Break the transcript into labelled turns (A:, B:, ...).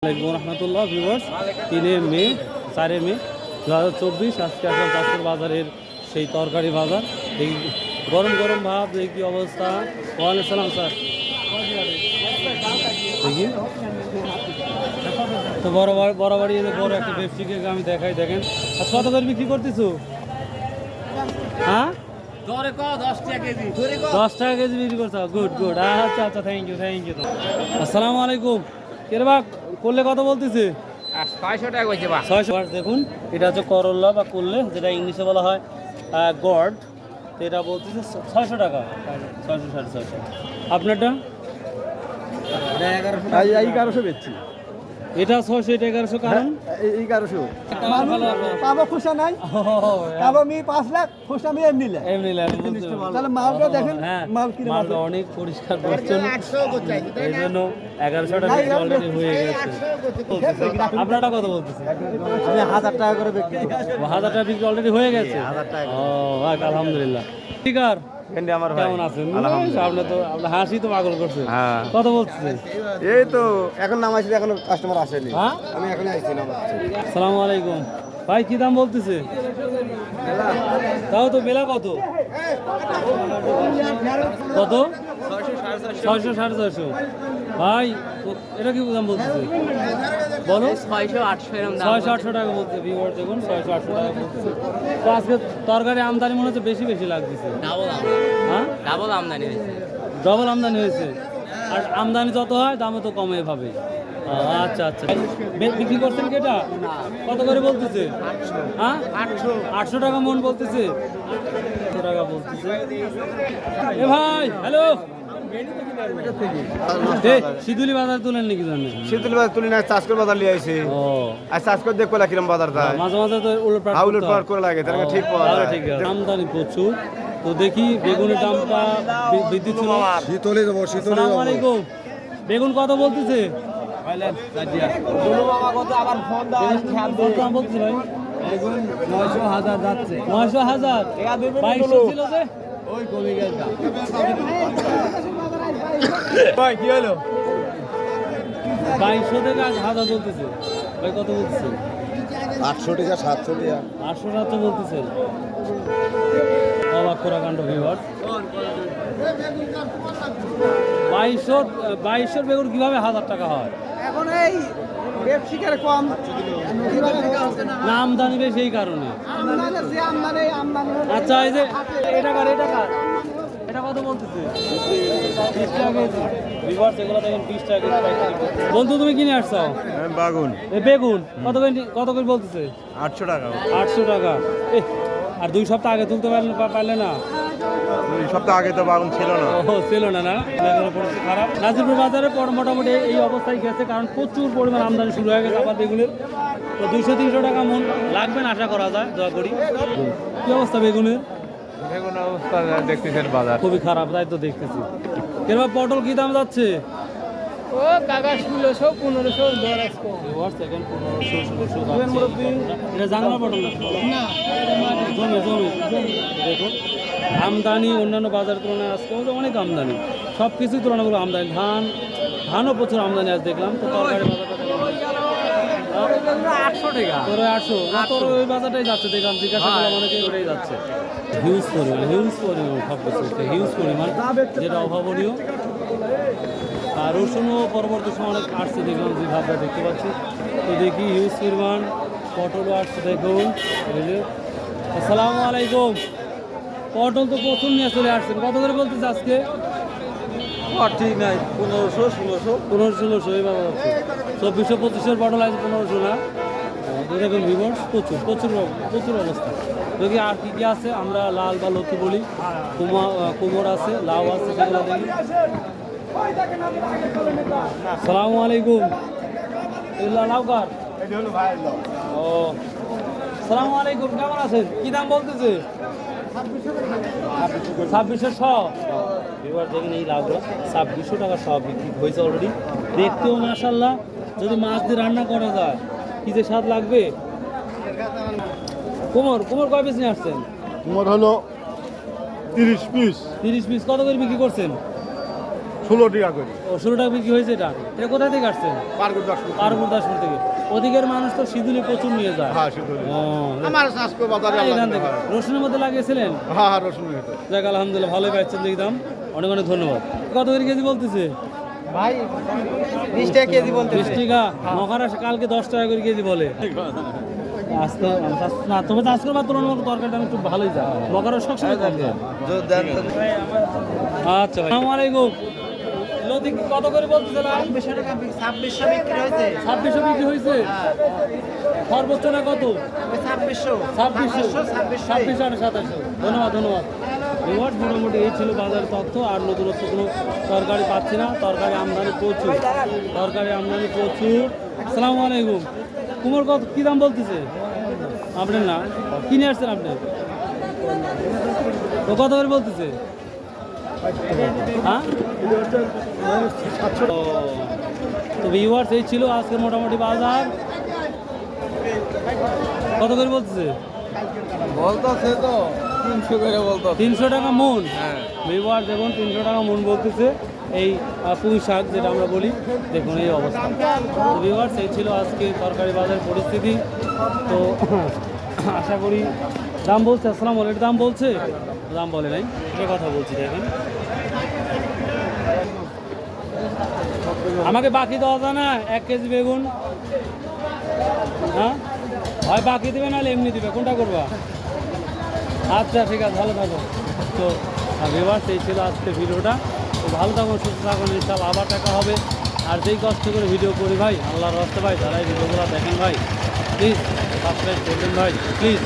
A: রহমতুল্লাহ viewers 3 মে 4 মে 2024 আজকে আসলাম চাঁদপুর বাজারের সেই তরকারি বাজার। এই গরম গরম ভাব কি অবস্থা। ওয়ালাইকুম সালাম স্যার। দেখি তো বরাবরই বড় একটা ব্যবসায়ীকে আমি দেখাই, দেখেন আজ কত করে বিক্রি করতেছো? হ্যাঁ 10 টাকা কেজি বিক্রি করছো। গুড গুড, আচ্ছা আচ্ছা, থ্যাংক ইউ। আসসালামু আলাইকুম। কেরবা করলে কত বলতেছে?
B: 600 টাকা কইছে বা
A: 600। দেখুন এটা হচ্ছে করল্লা বা করলে, যেটা ইংলিশে বলা হয় গড। তো এটা বলতেছে 600 টাকা, 600 650। আপনারটা?
C: 1100 বেচছি।
A: এটা 600, এটা 1100। কারণ
C: 1100 পাবো খুশা নাই, পাবো আমি 5 লাখ খুশা আমি এমনি লে তাহলে মালটা দেখেন।
A: হ্যাঁ,
C: মাল কি
A: মালটা অনেক পরিষ্কার পরিচ্ছন্ন, এই জন্য 1100 টাকা অলরেডি হয়ে গেছে। আপনারটা কত বলতেছে?
C: আমি 1000 টাকা করে বিক্রি করি।
A: 1000 টাকা বিক্রি অলরেডি হয়ে গেছে।
C: 1000 টাকা।
A: ও আলহামদুলিল্লাহ। ঠিক আর
C: এন্ডি আমার ভাই
A: কেমন আছেন? আপনি তো আপনার হাসি তো পাগল করছে।
C: হ্যাঁ।
A: কত বলছে?
C: এই তো এখন নামাইছি, এখনো কাস্টমার আসেনি।
A: হ্যাঁ,
C: আমি এখন আইছি নামাচ্ছি।
A: আসসালামু আলাইকুম ভাই, কি দাম বলতেছে? তাও তো মেলা কত কত? 600 650 ভাই। এটা কি দাম বলতেছে বলো?
B: 600 800 এরকম দাম
A: 600 800 টাকা বলছে। ভিউয়ার দেখুন 600 800 টাকা বলতেছে। তো আজকে তরকারি আমদানি মনে হচ্ছে বেশি বেশি লাগতেছে। হ্যাঁ,
B: ডাবল আমদানি হয়েছে।
A: ডবল আমদানি হয়েছে। আর আমদানি যত হয় দামে তো কমে ভাবে। আচ্ছা আচ্ছা, বিক্রি করছেন কি এটা? কত করে বলতেছে? হ্যাঁ 800 টাকা মন বলতেছে। 800 টাকা বলতেছে। এ ভাই হ্যালো, শীতলি বাজার তুলেন নাকি জানেন?
C: শীতল বাজার তুলি না, চাষকর বাজার লিয়ে আইছি।
A: ও
C: আর চাষকর দেখো না কিরম বাজার যায়।
A: মাঝে মাঝে তো
C: উলট পালট করে লাগে, তার ঠিক পাওয়া যায়।
A: ঠিক আছে, আমদানি প্রচুর। তো দেখি বেগুনের দামটা বৃদ্ধি ছিল।
C: শীতলে যাবো,
A: আসসালামু আলাইকুম। বেগুন কত বলতেছে? কত দাম বলতেছে ভাই?
C: 900 1000 যাচ্ছে।
A: 900 1000 2200 ছিল যে।
C: ওই কমে গেছে ভাই। কি হলো?
A: 2200 থেকে 1000 বলতেছে ভাই। কত বলতেছে?
C: 800 টাকা 700 টাকা।
A: 800 টাকা বলতেছেন। অবাক করা কাণ্ড ভিউয়ার্স। 2200 বেগুন কিভাবে 1000 টাকা হয়?
C: এখন এই ব্যবসায়ীর কম
A: না, আমদানি বেশি এই কারণে।
C: আমদানি
A: আচ্ছা, এই যে এটা এটা কত বলতেছে? 20 টাকা কেজি। ভিউয়ার্স এগুলো দেখেন 20 টাকা কেজি। বন্ধু তুমি কিনে আসছো
C: বাগুন
A: এই বেগুন কত করে বলতেছে?
C: 800 টাকা।
A: 800 টাকা। আর 2 সপ্তাহ আগে তুলতে পারলে না?
C: 2 সপ্তাহ আগে তো বাগুন ছিল না।
A: ও ছিল না। বেগুনের পরিস্থিতি খারাপ। নাজিরপুর বাজারে মোটামুটি এই অবস্থায় গেছে, কারণ প্রচুর পরিমাণ আমদানি শুরু হয়ে গেছে আবার বেগুনের। তো 200-300 টাকা মন লাগবেন আশা করা যায়, দোয়া করি। কি অবস্থা বেগুনের?
C: বেগুন অবস্থা দেখতেছেন বাজার
A: খুবই খারাপ, তাই তো দেখতেছি। কেনবা পটল কি দাম যাচ্ছে?
B: ও কাকা 1600 1500 দর আছে।
A: এখন 1500 1600 এটা জাংলা পটল না? জমে দেখুন আমদানি অন্যান্য বাজারের তুলনায় আজকে অনেক আমদানি। সব কিছুই তুলনামূলক আমদানি। ধানও প্রচুর আমদানি আজ দেখলাম। তো তরকারি বাজারটা
B: 800 টাকা।
A: তোর 800 না? তোর ওই বাজারটাই যাচ্ছে দেখলাম, জিজ্ঞাসা করলাম অনেকে ওটাই যাচ্ছে। হিউজ পরিমাণ সব কিছু হিউজ পরিমাণ, যেটা অভাবনীয়। আর রসুনও পরবর্তী সময় অনেক আসছে দেখলাম, যে ভাবটা দেখতে পাচ্ছি। তো দেখি হিউজ পরিমাণ পটলও আসছে দেখুন। আসসালামু আলাইকুম। পটল তো প্রচুর নিয়ে চলে আসছেন। কত করে বলতেছে আজকে?
C: ঠিক নাই, 1500 1600
A: 1500-1600 এইভাবে যাচ্ছে। 2400-2500 পটল আছে, 1500 না? দেখুন ভিউয়ার্স প্রচুর অবস্থা। দেখি আর কি আছে, আমরা লাল বা লতি বলি। কুমড় আছে, লাউ আছে, সেগুলো দেখি। সালামু আলাইকুম। লাউ কার? ও সালামু আলাইকুম, কেমন আছেন? কি দাম বলতেছে? 2600 এবার দেখেন এই লাউগুলো 2600 টাকা সব বিক্রি হয়েছে অলরেডি। দেখতেও মাশাআল্লাহ, যদি মাছ দিয়ে রান্না করা যায় কি যে স্বাদ লাগবে। কোমর কয় পিস নিয়ে আসছেন?
C: তোমার হলো 30 পিস।
A: 30 পিস। কত করে বিক্রি করছেন?
C: 16 টাকা করে।
A: ও 16 টাকা বিক্রি হয়েছে এটা। এটা কোথায় থেকে আসছেন? পারগুর দাসপুর থেকে। ওদিকের মানুষ তো সিঁদুরে প্রচুর নিয়ে যায়।
C: হ্যাঁ সিধুলি।
A: ও,
C: আমার আজকে বাজারে
A: এখান থেকে রসুনের মধ্যে লাগিয়েছিলেন?
C: হ্যাঁ রসুন হতো।
A: যাক আলহামদুলিল্লাহ ভালোই পাচ্ছেন দেখলাম, অনেক অনেক ধন্যবাদ। কত করে কেজি বলতেছে?
C: ভাই 20 টাকা কেজি বলতে।
A: 20 টাকা। মহারাষ্ট্র কালকে 10 টাকা করে কেজি বলে। আজকে না, তবে তো আজকের বা তুলনামূলক তরকারিটা আমি একটু ভালোই যায়। মহারাষ্ট্র সবসময় কম যায়। আচ্ছা ভাই, আসসালামু আলাইকুম। লতি কত করে বলতেছে?
C: 2600 বিক্রি হয়েছে।
A: 2600 বিক্রি হয়েছে। সর্বোচ্চ না কত?
C: 2600
A: 2600 আর 2700। ধন্যবাদ ধন্যবাদ। রিওয়ার্ড মোটামুটি এই ছিল বাজারের তথ্য। আর নতুনত্ব কোনো তরকারি পাচ্ছি না। তরকারি আমদানি প্রচুর, তরকারি আমদানি প্রচুর। আসসালামু আলাইকুম। কুমোর কত কী দাম বলতেছে? আপনার না কিনে আসছেন আপনি? তো কত করে বলতেছে? হ্যাঁ, তো ভিউয়ার্স এই ছিল আজকে মোটামুটি বাজার। কত করে বলতেছে?
C: বলতেছে তো 300 করে বলতো।
A: 300 টাকা মন।
C: হ্যাঁ
A: ভিউয়ার দেখুন 300 টাকা মন বলতেছে এই পুঁই শাক যেটা আমরা বলি। দেখুন এই অবস্থা। তো ভিউয়ার্স এই ছিল আজকে তরকারি বাজারের পরিস্থিতি। তো আশা করি দাম বলছে। আসসালাম আলাইকুম। দাম বলছে? দাম বলে নাই, সে কথা বলছি। দেখেন আমাকে বাকি দেওয়া যায় না 1 কেজি বেগুন? হ্যাঁ, হয় বাকি দেবে নাহলে এমনি দেবে, কোনটা করবা? আচ্ছা ঠিক আছে, ভালো থাকো। তো ভিউয়ার্স এই ছিল আজকের ভিডিওটা। তো ভালো থাকুন, সুস্থ থাকুন, ইনশাআল্লাহ আবার দেখা হবে। আর যেই কষ্ট করে ভিডিও করি ভাই, আল্লাহর রাস্তে ভাই, যারা এই ভিডিওগুলো দেখেন ভাই, প্লিজ সাবস্ক্রাইব করবেন ভাই, প্লিজ।